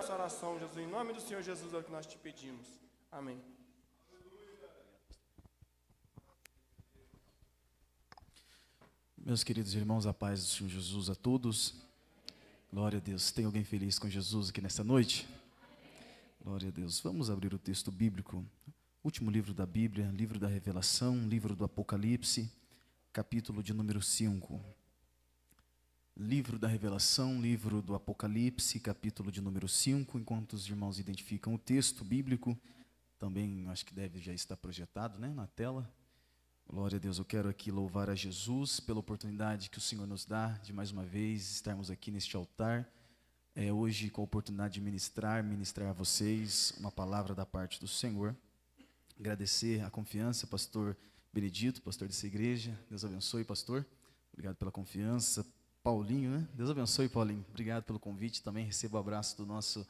essa oração, Jesus. Em nome do Senhor Jesus é o que nós te pedimos. Amém. Meus queridos irmãos, a paz do Senhor Jesus a todos. Glória a Deus. Tem alguém feliz com Jesus aqui nesta noite? Glória a Deus. Vamos abrir o texto bíblico. Último livro da Bíblia, livro da Revelação, livro do Apocalipse, capítulo de número 5. Livro da Revelação, livro do Apocalipse, capítulo de número 5. Enquanto os irmãos identificam o texto bíblico, também acho que deve já estar projetado, né, na tela. Glória a Deus, eu quero aqui louvar a Jesus pela oportunidade que o Senhor nos dá de mais uma vez estarmos aqui neste altar, hoje com a oportunidade de ministrar a vocês uma palavra da parte do Senhor. Agradecer a confiança, pastor Benedito, pastor dessa igreja. Deus abençoe, pastor. Obrigado pela confiança. Paulinho, né? Deus abençoe, Paulinho. Obrigado pelo convite. Também recebo o abraço do nosso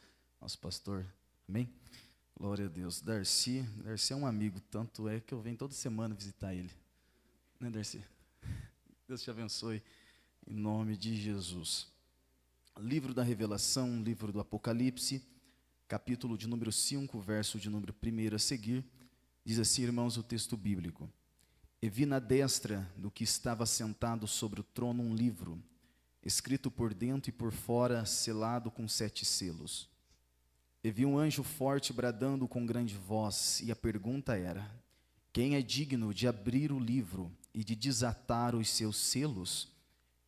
pastor. Amém? Glória a Deus. Darcy é um amigo, tanto é que eu venho toda semana visitar ele. Né, Darcy? Deus te abençoe, em nome de Jesus. Livro da Revelação, livro do Apocalipse, capítulo de número 5, verso de número 1 a seguir. Diz assim, irmãos, o texto bíblico. E vi na destra do que estava sentado sobre o trono um livro, escrito por dentro e por fora, selado com 7 selos. E vi um anjo forte bradando com grande voz, e a pergunta era: quem é digno de abrir o livro e de desatar os seus selos?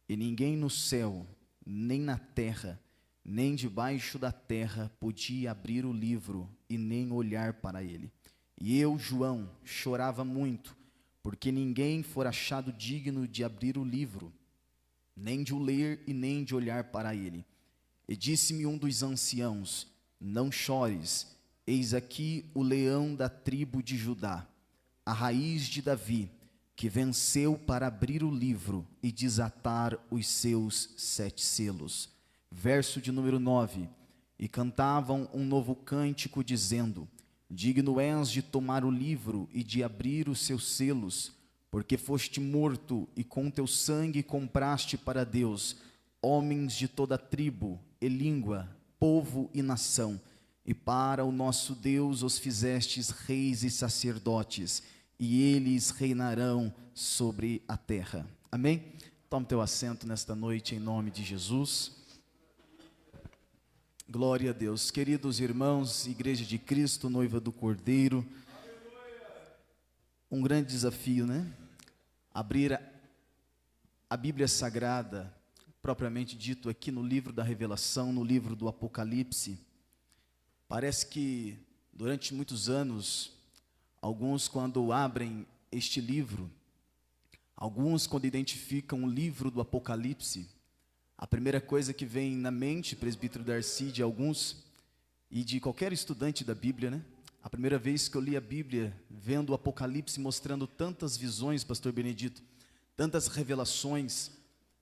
E ninguém no céu, nem na terra, nem debaixo da terra podia abrir o livro e nem olhar para ele. E eu, João, chorava muito, porque ninguém fora achado digno de abrir o livro, nem de o ler e nem de olhar para ele. E disse-me um dos anciãos: não chores, eis aqui o leão da tribo de Judá, a raiz de Davi, que venceu para abrir o livro e desatar os seus 7 selos. Verso de número 9. E cantavam um novo cântico, dizendo: digno és de tomar o livro e de abrir os seus selos, porque foste morto e com teu sangue compraste para Deus homens de toda tribo e língua, povo e nação, e para o nosso Deus os fizestes reis e sacerdotes, e eles reinarão sobre a terra. Amém? Tome teu assento nesta noite em nome de Jesus. Glória a Deus. Queridos irmãos, Igreja de Cristo, noiva do Cordeiro, um grande desafio, né? Abrir a Bíblia Sagrada, propriamente dito aqui no livro da Revelação, no livro do Apocalipse. Parece que durante muitos anos, alguns quando abrem este livro, alguns quando identificam o livro do Apocalipse, a primeira coisa que vem na mente, presbítero Darcy, de alguns, e de qualquer estudante da Bíblia, né? A primeira vez que eu li a Bíblia, vendo o Apocalipse mostrando tantas visões, pastor Benedito, tantas revelações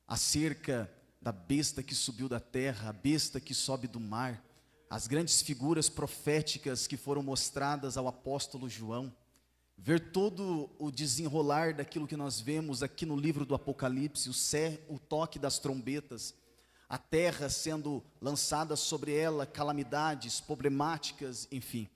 acerca da besta que subiu da terra, a besta que sobe do mar, as grandes figuras proféticas que foram mostradas ao apóstolo João, ver todo o desenrolar daquilo que nós vemos aqui no livro do Apocalipse, o toque das trombetas, a terra sendo lançada sobre ela, calamidades, problemáticas, enfim.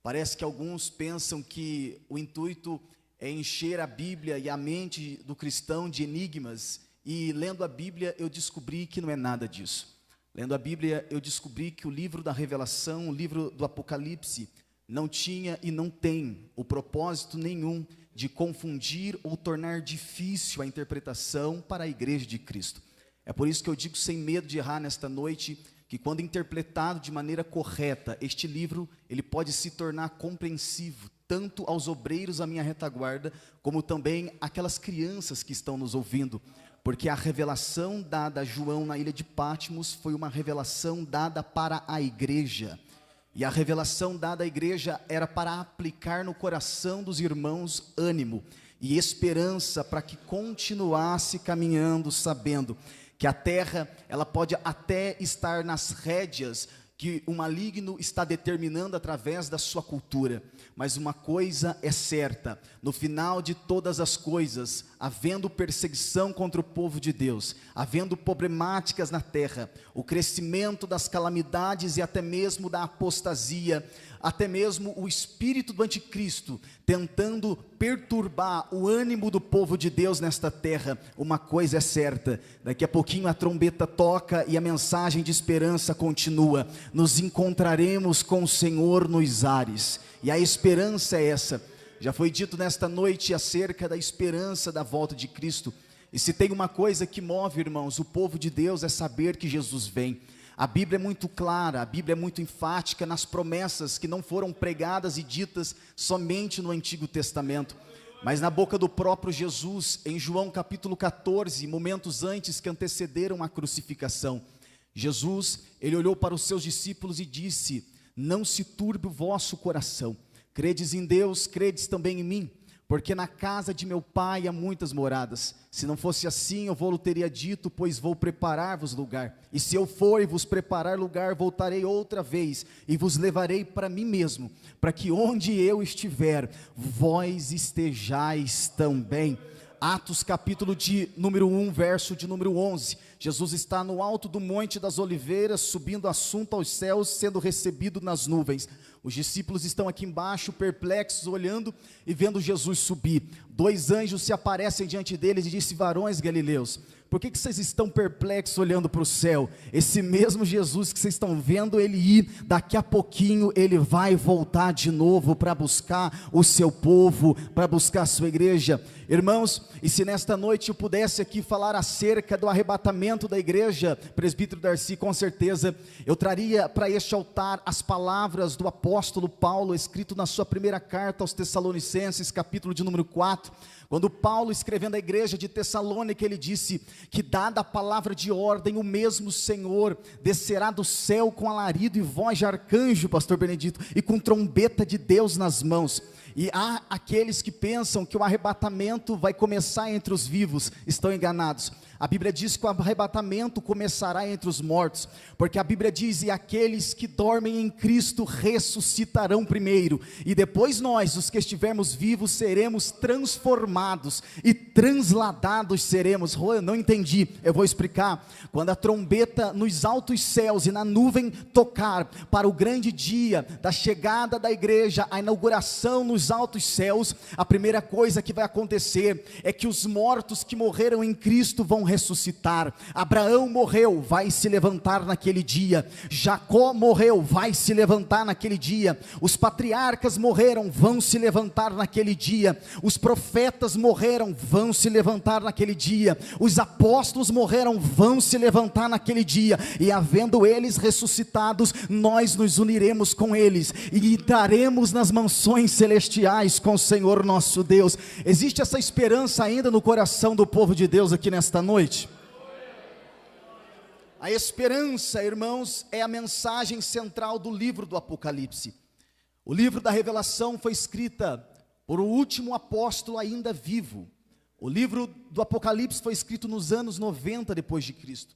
Parece que alguns pensam que o intuito é encher a Bíblia e a mente do cristão de enigmas, e lendo a Bíblia eu descobri que não é nada disso. Lendo a Bíblia eu descobri que o livro da Revelação, o livro do Apocalipse, não tinha e não tem o propósito nenhum de confundir ou tornar difícil a interpretação para a Igreja de Cristo. É por isso que eu digo sem medo de errar nesta noite, que quando interpretado de maneira correta, este livro ele pode se tornar compreensivo, tanto aos obreiros à minha retaguarda, como também aquelas crianças que estão nos ouvindo, porque a revelação dada a João na ilha de Patmos foi uma revelação dada para a igreja, e a revelação dada à igreja era para aplicar no coração dos irmãos ânimo e esperança para que continuasse caminhando, sabendo que a terra ela pode até estar nas rédeas que o maligno está determinando através da sua cultura. Mas uma coisa é certa: no final de todas as coisas, havendo perseguição contra o povo de Deus, havendo problemáticas na terra, o crescimento das calamidades e até mesmo da apostasia, até mesmo o espírito do anticristo tentando perturbar o ânimo do povo de Deus nesta terra, uma coisa é certa: daqui a pouquinho a trombeta toca e a mensagem de esperança continua. Nos encontraremos com o Senhor nos ares, e a esperança é essa. Já foi dito nesta noite acerca da esperança da volta de Cristo, e se tem uma coisa que move, irmãos, o povo de Deus, é saber que Jesus vem. A Bíblia é muito clara, a Bíblia é muito enfática nas promessas que não foram pregadas e ditas somente no Antigo Testamento, mas na boca do próprio Jesus, em João capítulo 14, momentos antes que antecederam a crucificação. Jesus, ele olhou para os seus discípulos e disse: não se turbe o vosso coração, credes em Deus, credes também em mim, porque na casa de meu pai há muitas moradas. Se não fosse assim, eu vou-lo teria dito, pois vou preparar-vos lugar. E se eu for e vos preparar lugar, voltarei outra vez e vos levarei para mim mesmo, para que onde eu estiver, vós estejais também. Atos capítulo de número 1, verso de número 11. Jesus está no alto do Monte das Oliveiras, subindo assunto aos céus, sendo recebido nas nuvens. Os discípulos estão aqui embaixo, perplexos, olhando e vendo Jesus subir. 2 anjos se aparecem diante deles e dizem: varões galileus, por que vocês estão perplexos olhando para o céu? Esse mesmo Jesus que vocês estão vendo ele ir, daqui a pouquinho ele vai voltar de novo para buscar o seu povo, para buscar a sua igreja. Irmãos, e se nesta noite eu pudesse aqui falar acerca do arrebatamento da igreja, presbítero Darcy, com certeza eu traria para este altar as palavras do apóstolo Paulo, escrito na sua primeira carta aos Tessalonicenses, capítulo de número 4, quando Paulo, escrevendo à igreja de Tessalônica, ele disse que, dada a palavra de ordem, o mesmo Senhor descerá do céu com alarido e voz de arcanjo, pastor Benedito, e com trombeta de Deus nas mãos. E há aqueles que pensam que o arrebatamento vai começar entre os vivos, estão enganados. A Bíblia diz que o arrebatamento começará entre os mortos, porque a Bíblia diz: e aqueles que dormem em Cristo ressuscitarão primeiro, e depois nós, os que estivermos vivos, seremos transformados e transladados seremos. Eu não entendi, eu vou explicar. Quando a trombeta nos altos céus e na nuvem tocar para o grande dia da chegada da igreja, a inauguração nos altos céus, a primeira coisa que vai acontecer é que os mortos que morreram em Cristo vão ressuscitar. Abraão morreu, vai se levantar naquele dia. Jacó morreu, vai se levantar naquele dia. Os patriarcas morreram, vão se levantar naquele dia. Os profetas morreram, vão se levantar naquele dia. Os apóstolos morreram, vão se levantar naquele dia. E havendo eles ressuscitados, nós nos uniremos com eles e entraremos nas mansões celestiais com o Senhor nosso Deus. Existe essa esperança ainda no coração do povo de Deus aqui nesta noite? A esperança, irmãos, é a mensagem central do livro do Apocalipse. O livro da Revelação foi escrita por o último apóstolo ainda vivo. O livro do Apocalipse foi escrito nos anos 90 depois de Cristo.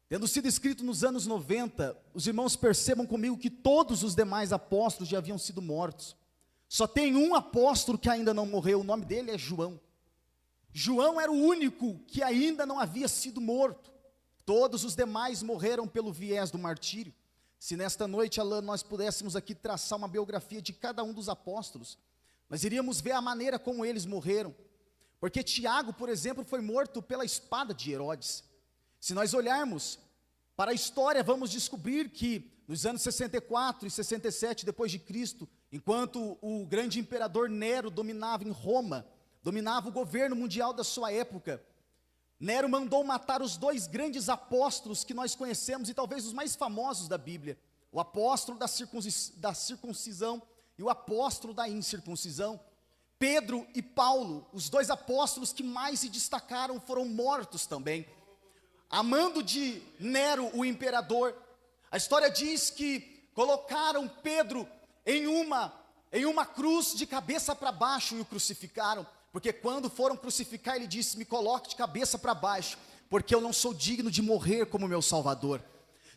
Tendo sido escrito nos anos 90, os irmãos percebam comigo que todos os demais apóstolos já haviam sido mortos. Só tem um apóstolo que ainda não morreu, o nome dele é João. João era o único que ainda não havia sido morto. Todos os demais morreram pelo viés do martírio. Se nesta noite, Alain, nós pudéssemos aqui traçar uma biografia de cada um dos apóstolos, nós iríamos ver a maneira como eles morreram. Porque Tiago, por exemplo, foi morto pela espada de Herodes. Se nós olharmos para a história, vamos descobrir que nos anos 64 e 67 depois de Cristo, enquanto o grande imperador Nero dominava em Roma, dominava o governo mundial da sua época, Nero mandou matar os 2 grandes apóstolos que nós conhecemos e talvez os mais famosos da Bíblia, o apóstolo da circuncisão e o apóstolo da incircuncisão. Pedro e Paulo, os 2 apóstolos que mais se destacaram, foram mortos também. A mando de Nero, o imperador, a história diz que colocaram Pedro em uma cruz de cabeça para baixo e o crucificaram, porque quando foram crucificar ele disse: me coloque de cabeça para baixo, porque eu não sou digno de morrer como meu Salvador.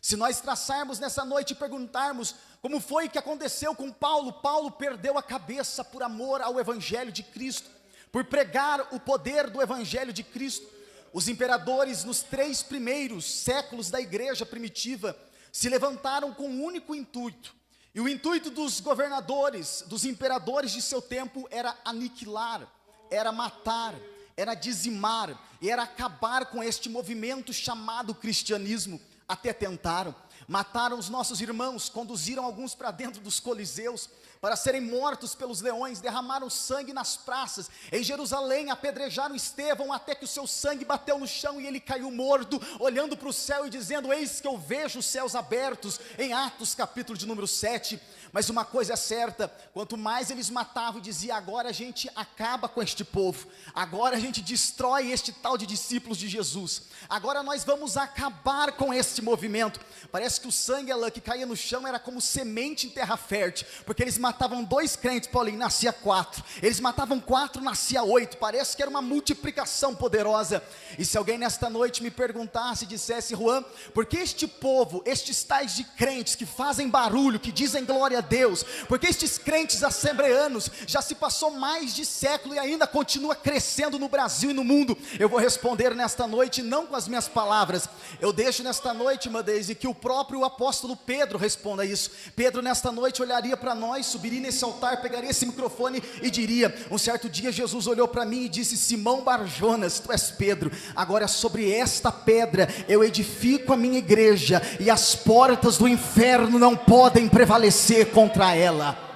Se nós traçarmos nessa noite e perguntarmos como foi que aconteceu com Paulo, Paulo perdeu a cabeça por amor ao Evangelho de Cristo, por pregar o poder do Evangelho de Cristo. Os imperadores nos 3 primeiros séculos da igreja primitiva se levantaram com um único intuito, e o intuito dos governadores, dos imperadores de seu tempo era aniquilar, era matar, era dizimar, e era acabar com este movimento chamado cristianismo. Até tentaram, mataram os nossos irmãos, conduziram alguns para dentro dos coliseus, para serem mortos pelos leões, derramaram sangue nas praças, em Jerusalém apedrejaram Estevão, até que o seu sangue bateu no chão e ele caiu morto, olhando para o céu e dizendo: eis que eu vejo os céus abertos, em Atos capítulo de número 7, mas uma coisa é certa, quanto mais eles matavam e diziam: agora a gente acaba com este povo, agora a gente destrói este tal de discípulos de Jesus, agora nós vamos acabar com este movimento. Parece que o sangue que caía no chão era como semente em terra fértil, porque eles matavam 2 crentes, Paulinho, nascia 4, eles matavam 4, nascia 8, parece que era uma multiplicação poderosa. E se alguém nesta noite me perguntasse e dissesse: Juan, por que este povo, estes tais de crentes que fazem barulho, que dizem glória a Deus, porque estes crentes assembleanos, já se passou mais de século e ainda continua crescendo no Brasil e no mundo? Eu vou responder nesta noite não com as minhas palavras, eu deixo nesta noite, irmã Deise, que o próprio apóstolo Pedro responda isso. Pedro nesta noite olharia para nós, subiria nesse altar, pegaria esse microfone e diria: um certo dia Jesus olhou para mim e disse: Simão Barjonas, tu és Pedro, agora sobre esta pedra eu edifico a minha igreja, e as portas do inferno não podem prevalecer contra ela.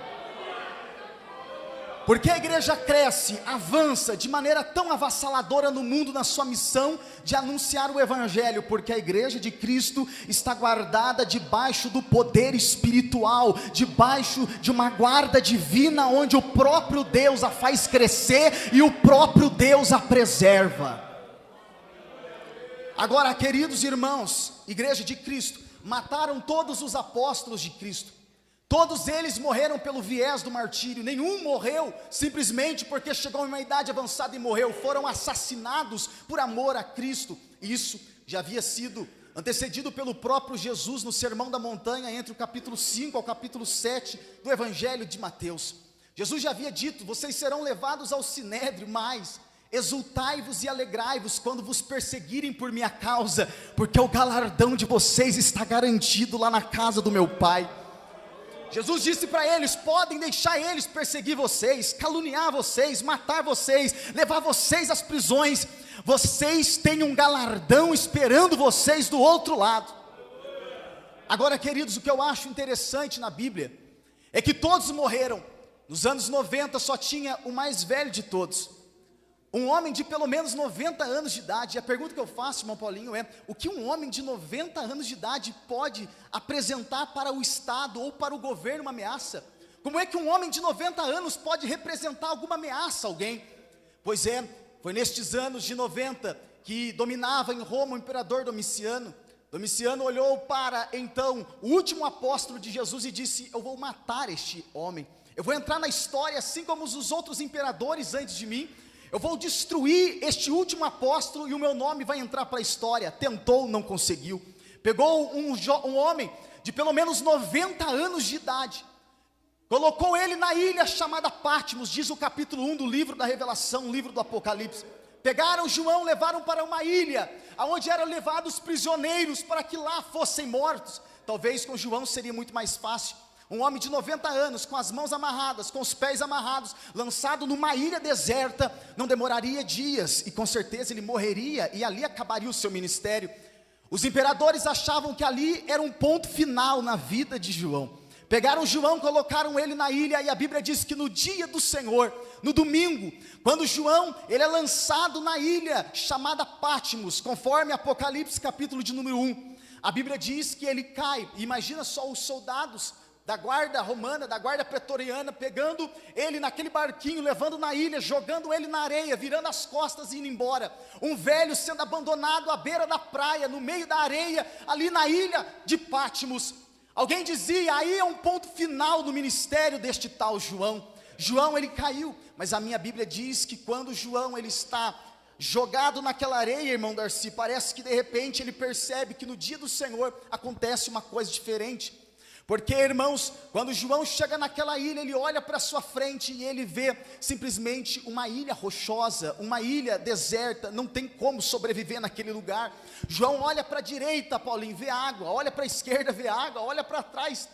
Porque a igreja cresce, avança de maneira tão avassaladora no mundo na sua missão de anunciar o Evangelho? Porque a igreja de Cristo está guardada debaixo do poder espiritual, debaixo de uma guarda divina, onde o próprio Deus a faz crescer e o próprio Deus a preserva. Agora, queridos irmãos, igreja de Cristo, mataram todos os apóstolos de Cristo. Todos eles morreram pelo viés do martírio, nenhum morreu simplesmente porque chegou a uma idade avançada e morreu, foram assassinados por amor a Cristo. Isso já havia sido antecedido pelo próprio Jesus no Sermão da Montanha, entre o capítulo 5 ao capítulo 7 do Evangelho de Mateus. Jesus já havia dito: vocês serão levados ao sinédrio, mas exultai-vos e alegrai-vos quando vos perseguirem por minha causa, porque o galardão de vocês está garantido lá na casa do meu Pai. Jesus disse para eles: podem deixar eles perseguir vocês, caluniar vocês, matar vocês, levar vocês às prisões, vocês têm um galardão esperando vocês do outro lado. Agora, queridos, o que eu acho interessante na Bíblia é que todos morreram. Nos anos 90 só tinha o mais velho de todos, um homem de pelo menos 90 anos de idade. E a pergunta que eu faço, irmão Paulinho, é: o que um homem de 90 anos de idade pode apresentar para o Estado ou para o governo uma ameaça? Como é que um homem de 90 anos pode representar alguma ameaça a alguém? Pois é, foi nestes anos de 90 que dominava em Roma o imperador Domiciano. Domiciano olhou para então o último apóstolo de Jesus e disse: eu vou matar este homem, eu vou entrar na história assim como os outros imperadores antes de mim, eu vou destruir este último apóstolo e o meu nome vai entrar para a história. Tentou, não conseguiu. Pegou um homem de pelo menos 90 anos de idade, colocou ele na ilha chamada Patmos, diz o capítulo 1 do livro da Revelação, livro do Apocalipse. Pegaram João, levaram para uma ilha, aonde eram levados prisioneiros para que lá fossem mortos. Talvez com João seria muito mais fácil. Um homem de 90 anos, com as mãos amarradas, com os pés amarrados, lançado numa ilha deserta, não demoraria dias, e com certeza ele morreria, e ali acabaria o seu ministério. Os imperadores achavam que ali era um ponto final na vida de João. Pegaram João, colocaram ele na ilha, e a Bíblia diz que no dia do Senhor, no domingo, quando João, ele é lançado na ilha chamada Patmos, conforme Apocalipse capítulo de número 1, a Bíblia diz que ele cai. Imagina só os soldados da guarda romana, da guarda pretoriana, pegando ele naquele barquinho, levando na ilha, jogando ele na areia, virando as costas e indo embora. Um velho sendo abandonado à beira da praia, no meio da areia, ali na ilha de Patmos. Alguém dizia: aí é um ponto final no ministério deste tal João. João, ele caiu, mas a minha Bíblia diz que quando João, ele está jogado naquela areia, irmão Darcy, parece que de repente ele percebe que no dia do Senhor acontece uma coisa diferente. Porque, irmãos, quando João chega naquela ilha, ele olha para sua frente e ele vê simplesmente uma ilha rochosa, uma ilha deserta, não tem como sobreviver naquele lugar. João olha para a direita, Paulinho, vê água, olha para a esquerda, vê água, olha para trás,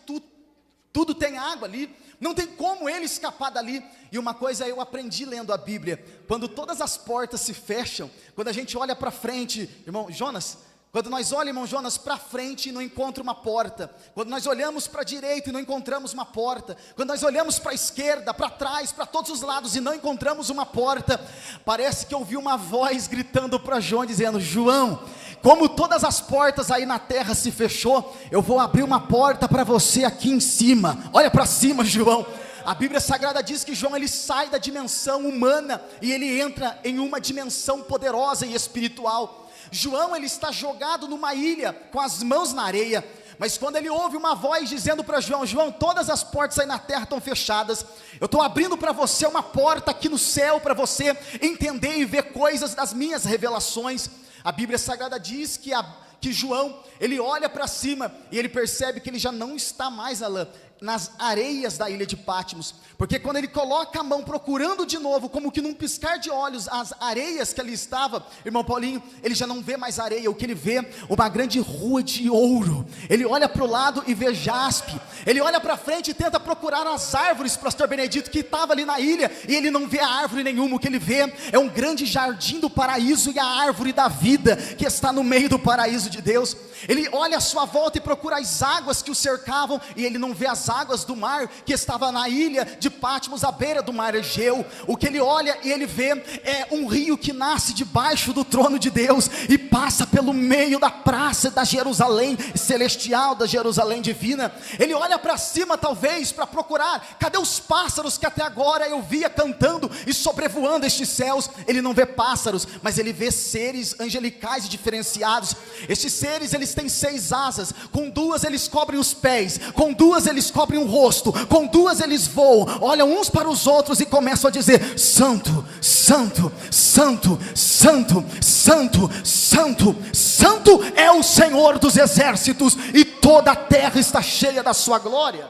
tudo tem água ali, não tem como ele escapar dali. E uma coisa eu aprendi lendo a Bíblia: quando todas as portas se fecham, quando a gente olha para frente, irmão Jonas, quando nós olhamos, irmão Jonas, para frente e não encontra uma porta, quando nós olhamos para a direita e não encontramos uma porta, quando nós olhamos para a esquerda, para trás, para todos os lados e não encontramos uma porta, parece que eu ouvi uma voz gritando para João, dizendo: João, como todas as portas aí na terra se fechou, eu vou abrir uma porta para você aqui em cima. Olha para cima, João. A Bíblia Sagrada diz que João, ele sai da dimensão humana e ele entra em uma dimensão poderosa e espiritual. João, ele está jogado numa ilha, com as mãos na areia, mas quando ele ouve uma voz dizendo para João: João, todas as portas aí na terra estão fechadas, eu estou abrindo para você uma porta aqui no céu, para você entender e ver coisas das minhas revelações. A Bíblia Sagrada diz que João, ele olha para cima e ele percebe que ele já não está mais, Alain, nas areias da ilha de Patmos, porque quando ele coloca a mão procurando de novo, como que num piscar de olhos, as areias que ali estava, irmão Paulinho, ele já não vê mais areia. O que ele vê? Uma grande rua de ouro. Ele olha para o lado e vê jaspe, ele olha para frente e tenta procurar as árvores, pastor Benedito, que estava ali na ilha, e ele não vê árvore nenhuma. O que ele vê é um grande jardim do paraíso e a árvore da vida, que está no meio do paraíso de Deus. Ele olha à sua volta e procura as águas que o cercavam, e ele não vê as águas do mar que estava na ilha de Patmos, à beira do mar Egeu. O que ele olha e ele vê é um rio que nasce debaixo do trono de Deus e passa pelo meio da praça da Jerusalém celestial, da Jerusalém divina. Ele olha para cima, talvez para procurar, cadê os pássaros que até agora eu via cantando e sobrevoando estes céus? Ele não vê pássaros, mas ele vê seres angelicais e diferenciados. Estes seres, eles têm 6 asas, com 2 eles cobrem os pés, com 2 eles cobrem o rosto, com 2 eles voam, olham uns para os outros e começam a dizer: Santo, Santo, Santo, Santo, Santo, Santo, Santo é o Senhor dos exércitos, e toda a terra está cheia da sua glória.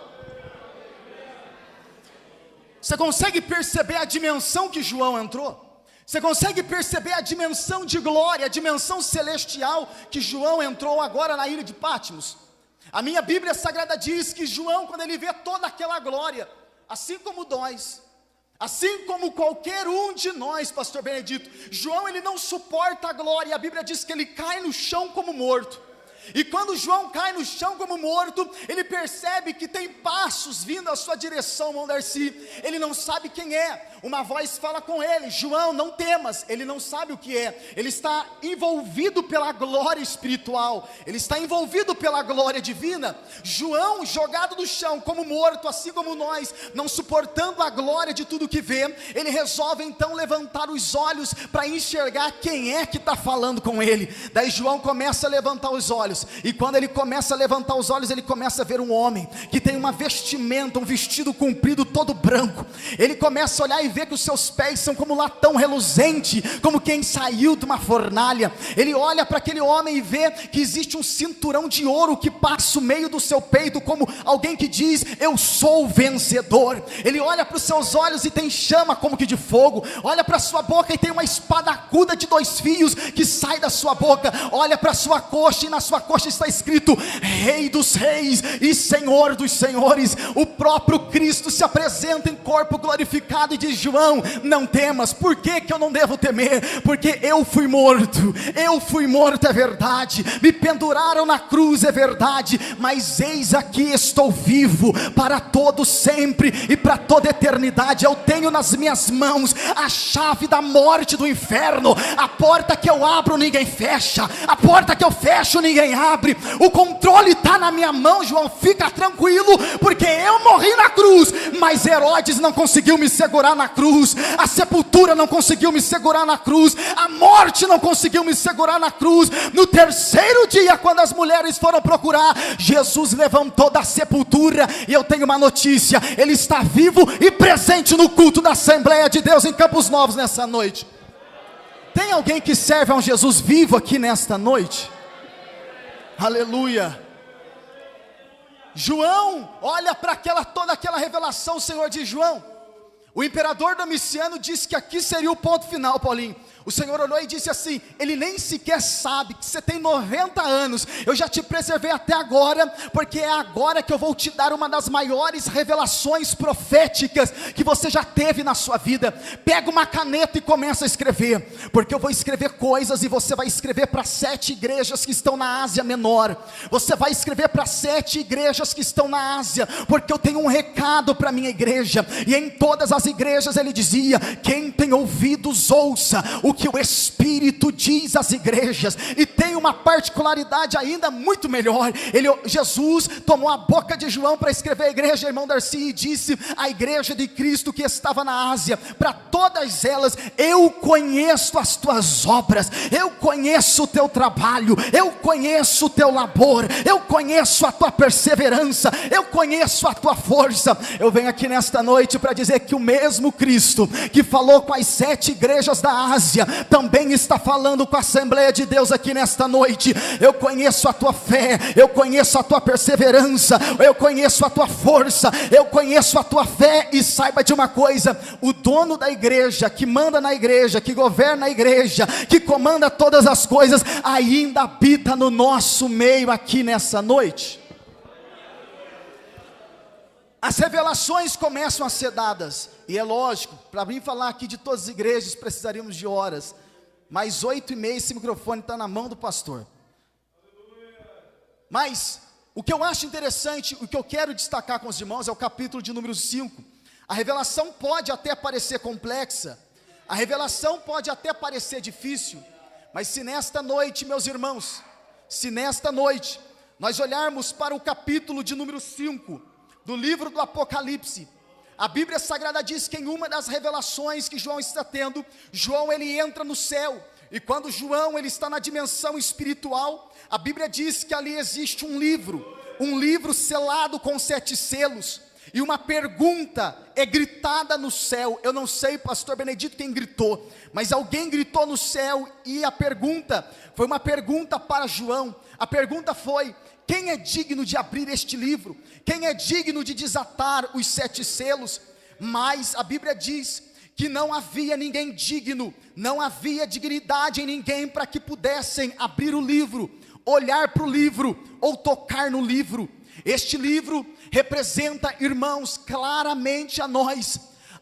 Você consegue perceber a dimensão que João entrou? Você consegue perceber a dimensão de glória, a dimensão celestial que João entrou agora na ilha de Patmos? A minha Bíblia Sagrada diz que João, quando ele vê toda aquela glória, assim como nós, assim como qualquer um de nós, pastor Benedito, João, ele não suporta a glória. A Bíblia diz que ele cai no chão como morto. E quando João cai no chão como morto, ele percebe que tem passos vindo à sua direção, irmão Darcy. Ele não sabe quem é. Uma voz fala com ele: João, não temas. Ele não sabe o que é. Ele está envolvido pela glória espiritual, ele está envolvido pela glória divina. João, jogado no chão como morto, assim como nós, não suportando a glória de tudo que vê, ele resolve então levantar os olhos para enxergar quem é que está falando com ele. Daí João começa a levantar os olhos, e quando ele começa a levantar os olhos, ele começa a ver um homem que tem uma vestimenta, um vestido comprido todo branco. Ele começa a olhar e ver que os seus pés são como latão reluzente, como quem saiu de uma fornalha. Ele olha para aquele homem e vê que existe um cinturão de ouro que passa o meio do seu peito, como alguém que diz: eu sou vencedor. Ele olha para os seus olhos e tem chama como que de fogo. Olha para a sua boca e tem uma espada aguda de 2 fios que sai da sua boca. Olha para a sua coxa e na sua coxa está escrito: Rei dos reis e Senhor dos senhores. O próprio Cristo se apresenta em corpo glorificado e diz: João, não temas. Por que eu não devo temer? Porque eu fui morto, é verdade, me penduraram na cruz, é verdade, mas eis aqui estou vivo para todo sempre e para toda eternidade. Eu tenho nas minhas mãos a chave da morte, do inferno. A porta que eu abro ninguém fecha, a porta que eu fecho ninguém abre. O controle está na minha mão, João, fica tranquilo, porque eu morri na cruz, mas Herodes não conseguiu me segurar na cruz, a sepultura não conseguiu me segurar na cruz, a morte não conseguiu me segurar na cruz. No 3º dia, quando as mulheres foram procurar, Jesus levantou da sepultura, e eu tenho uma notícia: ele está vivo e presente no culto da Assembleia de Deus em Campos Novos nessa noite. Tem alguém que serve a um Jesus vivo aqui nesta noite? Aleluia. João olha para toda aquela revelação. O Senhor diz: João, o imperador Domiciano disse que aqui seria o ponto final, Paulinho. O Senhor olhou e disse assim: ele nem sequer sabe que você tem 90 anos, eu já te preservei até agora, porque é agora que eu vou te dar uma das maiores revelações proféticas que você já teve na sua vida. Pega uma caneta e começa a escrever, porque eu vou escrever coisas, e você vai escrever para 7 igrejas que estão na Ásia Menor. Você vai escrever para 7 igrejas que estão na Ásia, porque eu tenho um recado para a minha igreja. E em todas as igrejas ele dizia: quem tem ouvidos ouça o que o Espírito diz às igrejas. E tem uma particularidade ainda muito melhor. Jesus tomou a boca de João para escrever a igreja, irmão Darcy, e disse à igreja de Cristo que estava na Ásia, para todas elas: eu conheço as tuas obras, eu conheço o teu trabalho, eu conheço o teu labor, eu conheço a tua perseverança, eu conheço a tua força. Eu venho aqui nesta noite para dizer que o mesmo Cristo que falou com as 7 igrejas da Ásia, também está falando com a Assembleia de Deus aqui nesta noite. Eu conheço a tua fé, eu conheço a tua perseverança, eu conheço a tua força, eu conheço a tua fé. E saiba de uma coisa: o dono da igreja, que manda na igreja, que governa a igreja, que comanda todas as coisas, ainda habita no nosso meio aqui nessa noite. As revelações começam a ser dadas, e é lógico, para mim falar aqui de todas as igrejas precisaríamos de horas, mas 8h30 esse microfone está na mão do pastor. Mas o que eu acho interessante, o que eu quero destacar com os irmãos é o capítulo de número 5. A revelação pode até parecer complexa, a revelação pode até parecer difícil, mas se nesta noite, meus irmãos, se nesta noite nós olharmos para o capítulo de número 5 do livro do Apocalipse, a Bíblia Sagrada diz que em uma das revelações que João está tendo, João ele entra no céu, e quando João ele está na dimensão espiritual, a Bíblia diz que ali existe um livro selado com 7 selos, e uma pergunta é gritada no céu. Eu não sei, pastor Benedito, quem gritou, mas alguém gritou no céu, e a pergunta foi uma pergunta para João. A pergunta foi: quem é digno de abrir este livro? Quem é digno de desatar os 7 selos? Mas a Bíblia diz que não havia ninguém digno, não havia dignidade em ninguém para que pudessem abrir o livro, olhar para o livro ou tocar no livro. Este livro representa, irmãos, claramente a nós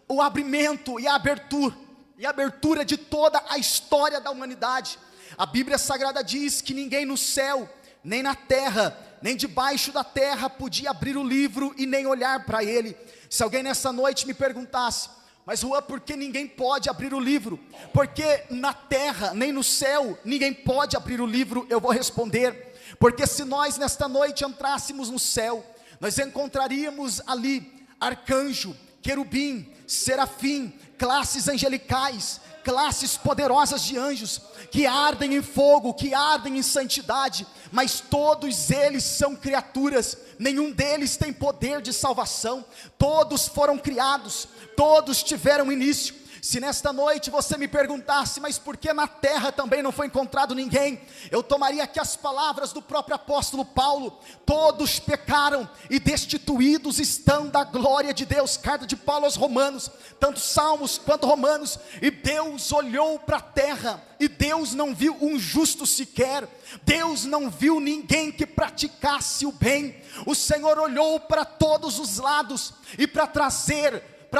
o abrimento e a abertura de toda a história da humanidade. A Bíblia Sagrada diz que ninguém no céu, nem na terra, nem debaixo da terra podia abrir o livro e nem olhar para ele. Se alguém nessa noite me perguntasse: mas Juan, por que ninguém pode abrir o livro? Porque na terra, nem no céu, ninguém pode abrir o livro. Eu vou responder: porque se nós nesta noite entrássemos no céu, nós encontraríamos ali arcanjo, querubim, serafim, classes angelicais, classes poderosas de anjos, que ardem em fogo, que ardem em santidade, mas todos eles são criaturas, nenhum deles tem poder de salvação, todos foram criados, todos tiveram início. Se nesta noite você me perguntasse: mas por que na terra também não foi encontrado ninguém? Eu tomaria aqui as palavras do próprio apóstolo Paulo: todos pecaram e destituídos estão da glória de Deus. Carta de Paulo aos Romanos, tanto Salmos quanto Romanos. E Deus olhou para a terra, e Deus não viu um justo sequer, Deus não viu ninguém que praticasse o bem. O Senhor olhou para todos os lados, e para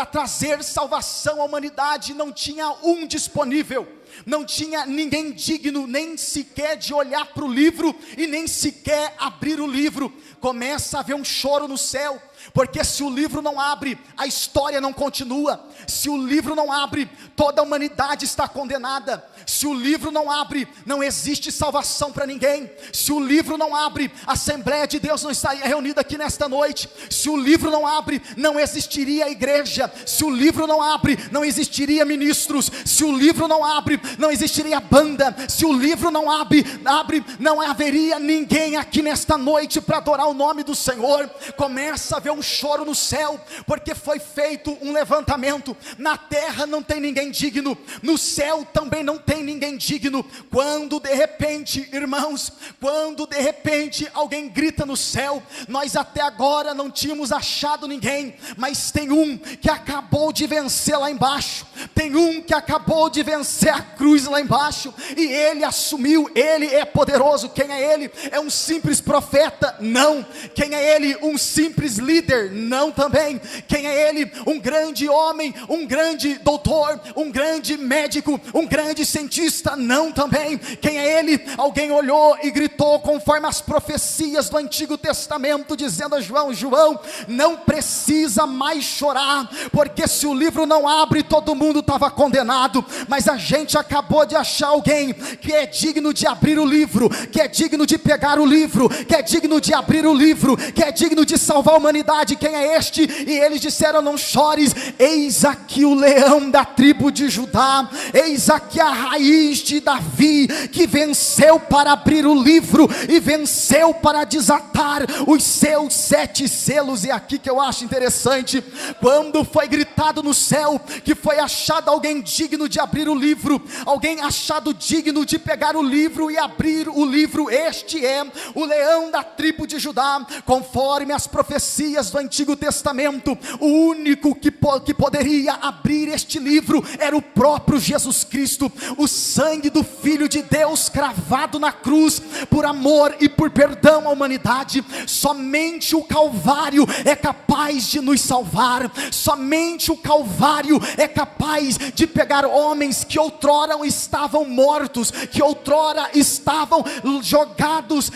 trazer salvação à humanidade, não tinha um disponível, não tinha ninguém digno nem sequer de olhar para o livro e nem sequer abrir o livro. Começa a haver um choro no céu, porque se o livro não abre, a história não continua. Se o livro não abre, toda a humanidade está condenada. Se o livro não abre, não existe salvação para ninguém. Se o livro não abre, a Assembleia de Deus não estaria reunida aqui nesta noite. Se o livro não abre, não existiria a igreja. Se o livro não abre, não existiria ministros. Se o livro não abre, não existiria banda. Se o livro não abre, não haveria ninguém aqui nesta noite para adorar o nome do Senhor. Começa a haver um choro no céu, porque foi feito um levantamento. Na terra não tem ninguém digno, no céu também não tem ninguém digno. Quando de repente, irmãos, quando de repente alguém grita no céu, nós até agora não tínhamos achado ninguém, mas tem um que acabou de vencer lá embaixo, tem um que acabou de vencer a cruz lá embaixo, e ele assumiu, ele é poderoso. Quem é ele? É um simples profeta? Não. Quem é ele? Um simples líder? Não também. Quem é ele? Um grande homem, um grande doutor, um grande médico, um grande cientista? Não também. Quem é ele? Alguém olhou e gritou conforme as profecias do Antigo Testamento, dizendo a João: João, não precisa mais chorar, porque se o livro não abre, todo mundo estava condenado, mas a gente acabou de achar alguém que é digno de abrir o livro, que é digno de pegar o livro, que é digno de abrir o livro, que é digno de salvar a humanidade. Quem é este? E eles disseram: não chores, eis aqui o leão da tribo de Judá, eis aqui a raiz de Davi, que venceu para abrir o livro, e venceu para desatar os seus 7 selos. E aqui que eu acho interessante, quando foi gritado no céu que foi achado alguém digno de abrir o livro, alguém achado digno de pegar o livro e abrir o livro, este é o leão da tribo de Judá, conforme as profecias do Antigo Testamento. O único que poderia abrir este livro era o próprio Jesus Cristo, o sangue do Filho de Deus cravado na cruz, por amor e por perdão à humanidade. Somente o Calvário é capaz de nos salvar, somente o Calvário é capaz de pegar homens que outrora estavam mortos, que outrora estavam jogados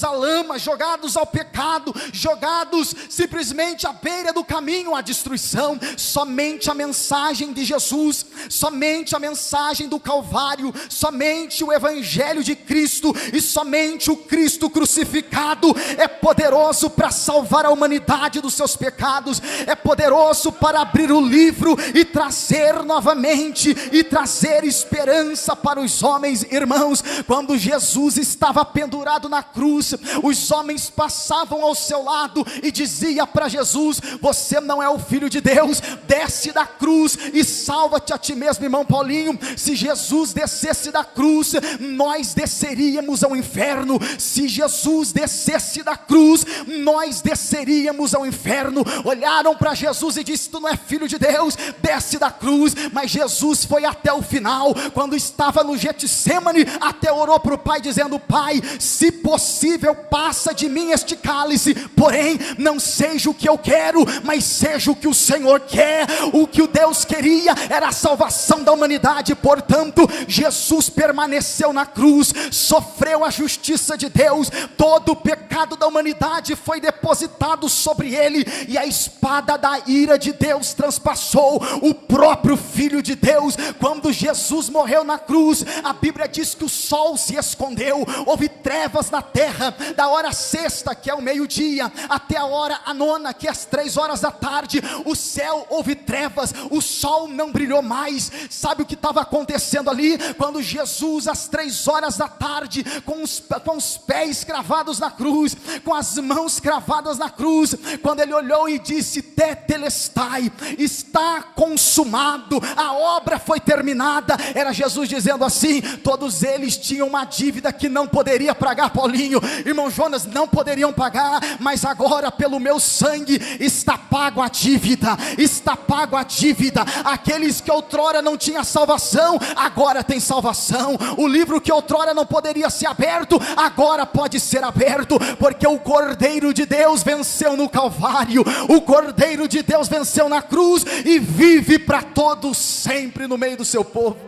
à lama, jogados ao pecado, jogados simplesmente à beira do caminho à destruição. Somente a mensagem de Jesus, somente a mensagem do Calvário, somente o Evangelho de Cristo, e somente o Cristo crucificado é poderoso para salvar a humanidade dos seus pecados, é poderoso para abrir o livro e trazer novamente, e trazer esperança para os homens. Irmãos, quando Jesus estava pendurado na cruz, os homens passavam ao seu lado e dizia para Jesus: você não é o Filho de Deus, desce da cruz e salva-te a ti mesmo. Irmão Paulinho, se Jesus descesse da cruz, nós desceríamos ao inferno. Se Jesus descesse da cruz, nós desceríamos ao inferno. Olharam para Jesus e disse: tu não é Filho de Deus, desce da cruz. Mas Jesus foi até o final. Quando estava no Getsemane, até orou para o Pai dizendo: Pai, se possível, passa de mim este cálice, porém não seja o que eu quero, mas seja o que o Senhor quer. O que o Deus queria era a salvação da humanidade. Portanto, Jesus permaneceu na cruz, sofreu a justiça de Deus, todo o pecado da humanidade foi depositado sobre ele, e a espada da ira de Deus transpassou o próprio Filho de Deus. Quando Jesus morreu na cruz, a Bíblia diz que o sol se escondeu, houve trevas na terra, da hora sexta, que é o meio-dia, até a hora a nona, que é as 3 horas da tarde, o céu houve trevas, o sol não brilhou mais. Sabe o que estava acontecendo ali? Quando Jesus, às 3 horas da tarde, com os pés cravados na cruz, com as mãos cravadas na cruz, quando ele olhou e disse: tetelestai, está consumado, a obra foi terminada. Era Jesus dizendo assim: todos eles tinham uma dívida que não poderia pagar. Paulinho, irmão Jonas, não poderiam pagar, mas agora pelo meu sangue está pago a dívida, está pago a dívida. Aqueles que outrora não tinham salvação, agora tem salvação. O livro que outrora não poderia ser aberto, agora pode ser aberto, porque o Cordeiro de Deus venceu no Calvário, o Cordeiro de Deus venceu na cruz e vive para todos sempre no meio do seu povo.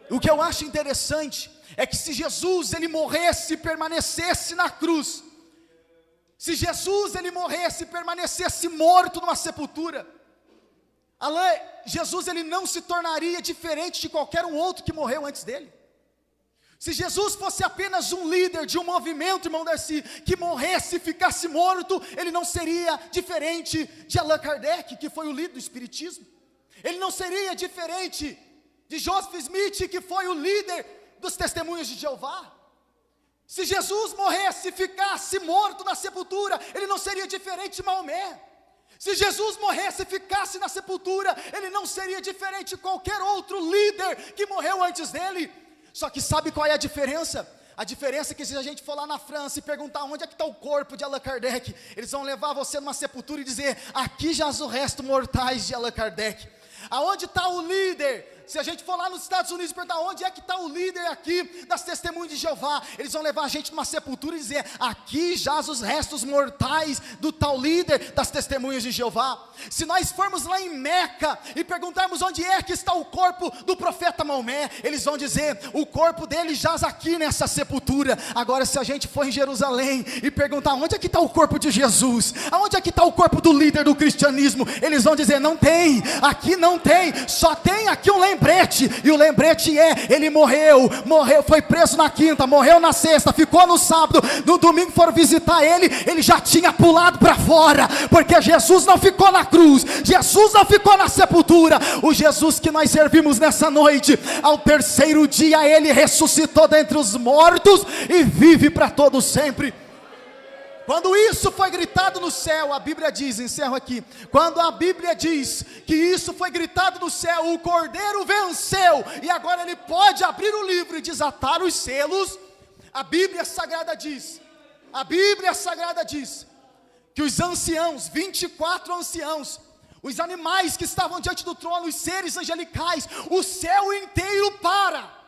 O que eu acho interessante é que se Jesus ele morresse e permanecesse na cruz, se Jesus ele morresse e permanecesse morto numa sepultura, Jesus ele não se tornaria diferente de qualquer um outro que morreu antes dele. Se Jesus fosse apenas um líder de um movimento, irmão Darcy, que morresse e ficasse morto, ele não seria diferente de Allan Kardec, que foi o líder do Espiritismo. Ele não seria diferente de Joseph Smith, que foi o líder dos Testemunhos de Jeová. Se Jesus morresse e ficasse morto na sepultura, ele não seria diferente de Maomé. Se Jesus morresse e ficasse na sepultura, ele não seria diferente de qualquer outro líder que morreu antes dele. Só que sabe qual é a diferença? A diferença é que se a gente for lá na França e perguntar onde é que está o corpo de Allan Kardec, eles vão levar você numa sepultura e dizer, aqui jaz o resto mortais de Allan Kardec. Aonde está o líder? Se a gente for lá nos Estados Unidos e perguntar onde é que está o líder aqui das Testemunhas de Jeová, eles vão levar a gente numa sepultura e dizer, aqui jaz os restos mortais do tal líder das Testemunhas de Jeová. Se nós formos lá em Meca e perguntarmos onde é que está o corpo do profeta Maomé, eles vão dizer, o corpo dele jaz aqui nessa sepultura. Agora se a gente for em Jerusalém e perguntar onde é que está o corpo de Jesus, aonde é que está o corpo do líder do cristianismo, eles vão dizer, não tem, aqui não tem, só tem aqui um lembrete, e o lembrete ele morreu, foi preso na quinta, morreu na sexta, ficou no sábado, no domingo foram visitar ele já tinha pulado para fora, porque Jesus não ficou na cruz, Jesus não ficou na sepultura. O Jesus que nós servimos nessa noite, ao terceiro dia ele ressuscitou dentre os mortos e vive para todo sempre. Quando isso foi gritado no céu, a Bíblia diz, encerro aqui, quando a Bíblia diz que isso foi gritado no céu, o Cordeiro venceu, e agora ele pode abrir o livro e desatar os selos, a Bíblia Sagrada diz, que os anciãos, 24 anciãos, os animais que estavam diante do trono, os seres angelicais, o céu inteiro para.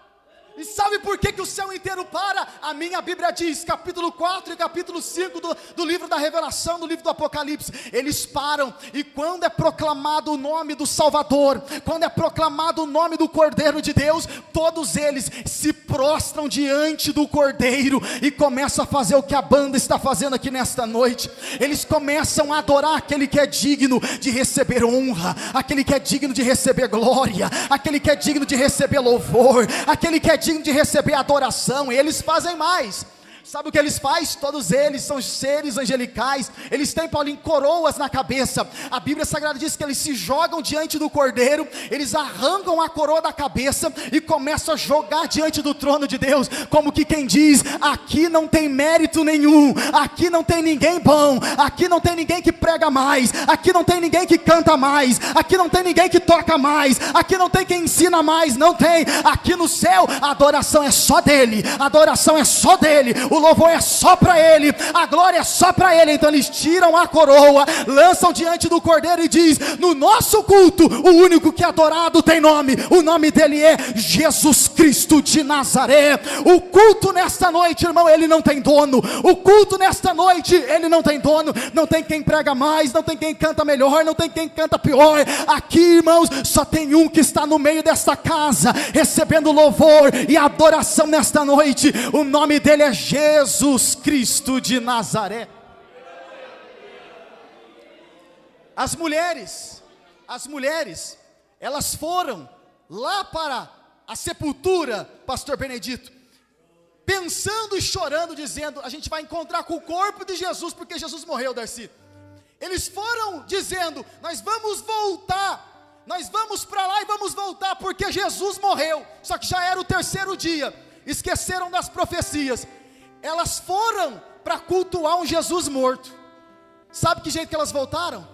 E sabe por que o céu inteiro para? A minha Bíblia diz, capítulo 4 e capítulo 5 do livro da Revelação, do livro do Apocalipse, eles param, e quando é proclamado o nome do Salvador, quando é proclamado o nome do Cordeiro de Deus, todos eles se prostram diante do Cordeiro, e começam a fazer o que a banda está fazendo aqui nesta noite, eles começam a adorar aquele que é digno de receber honra, aquele que é digno de receber glória, aquele que é digno de receber louvor, aquele que é digno de receber adoração. E eles fazem mais. Sabe o que eles fazem? Todos eles são seres angelicais, eles têm, Paulinho, coroas na cabeça. A Bíblia Sagrada diz que eles se jogam diante do Cordeiro, eles arrancam a coroa da cabeça e começam a jogar diante do trono de Deus, como que quem diz, aqui não tem mérito nenhum, aqui não tem ninguém bom, aqui não tem ninguém que prega mais, aqui não tem ninguém que canta mais, aqui não tem ninguém que toca mais, aqui não tem quem ensina mais, não tem. Aqui no céu a adoração é só dele, a adoração é só dele, o louvor é só para ele, a glória é só para ele. Então eles tiram a coroa, lançam diante do Cordeiro e diz, no nosso culto, o único que é adorado tem nome, o nome dele é Jesus Cristo de Nazaré. O culto nesta noite, irmão, ele não tem dono, o culto nesta noite, ele não tem dono, não tem quem prega mais, não tem quem canta melhor, não tem quem canta pior. Aqui, irmãos, só tem um que está no meio desta casa, recebendo louvor e adoração nesta noite, o nome dele é Jesus Cristo de Nazaré. As mulheres, elas foram lá para a sepultura, pastor Benedito, pensando e chorando, dizendo, a gente vai encontrar com o corpo de Jesus, porque Jesus morreu, Darcy. Eles foram dizendo, nós vamos voltar, nós vamos para lá e vamos voltar, porque Jesus morreu. Só que já era o terceiro dia, esqueceram das profecias. Elas foram para cultuar um Jesus morto. Sabe que jeito que elas voltaram?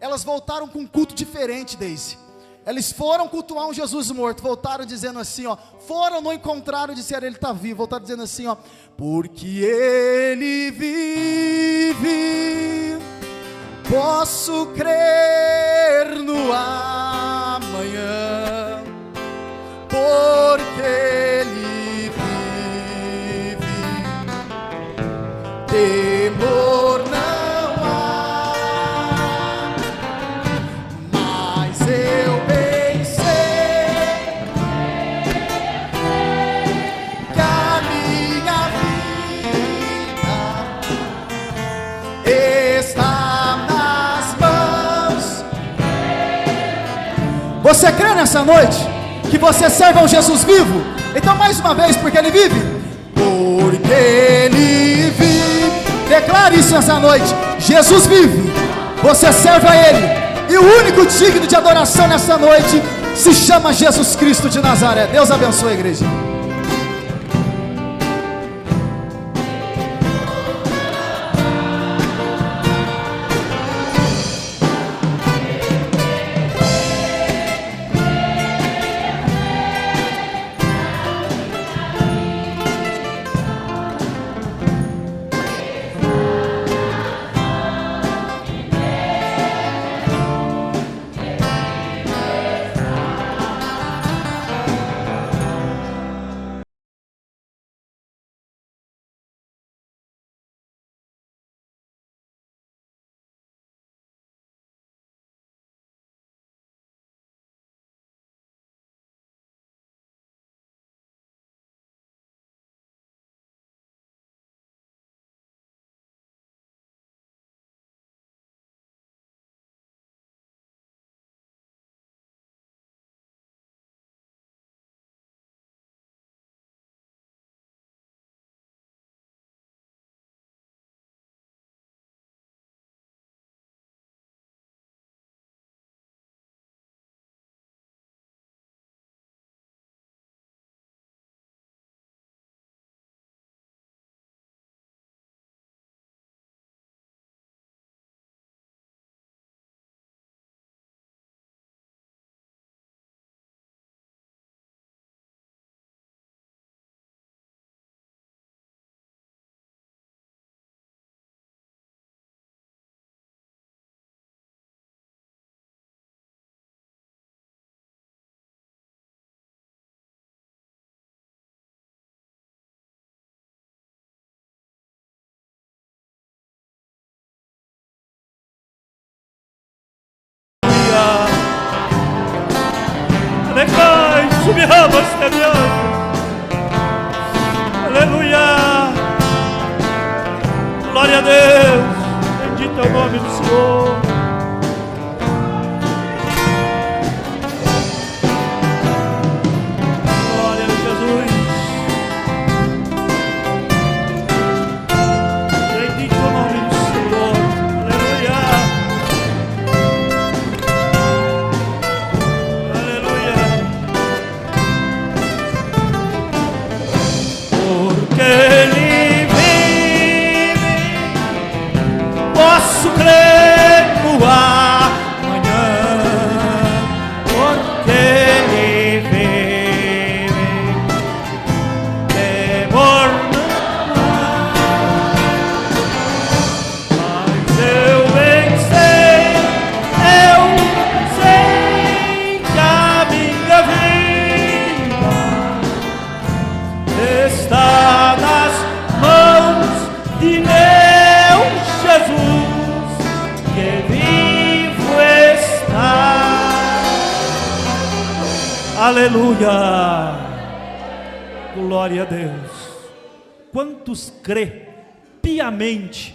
Elas voltaram com um culto diferente, Daisy. Eles foram cultuar um Jesus morto, voltaram dizendo assim, ó, foram, não encontraram, disseram, ele está vivo, voltaram dizendo assim, ó, porque ele vive, posso crer no amanhã, porque ele vive, temor não há, mas eu bem sei que a minha vida está nas mãos. Você crê nessa noite que você serve a um Jesus vivo? Então mais uma vez, porque ele vive, porque ele vive. Declare isso nessa noite, Jesus vive, você serve a ele, e o único digno de adoração nessa noite se chama Jesus Cristo de Nazaré. Deus abençoe a igreja. Glória a Deus. Bendito é o nome do Senhor. Glória a Jesus. Bendito é o nome do Senhor. Aleluia. Aleluia. Porque Ele vive, posso crer no amanhã. Porque Ele vive, temor não há. Mas eu bem sei que a minha vida está nas mãos de meu Jesus, que vivo está. Aleluia! Glória a Deus! Quantos crê piamente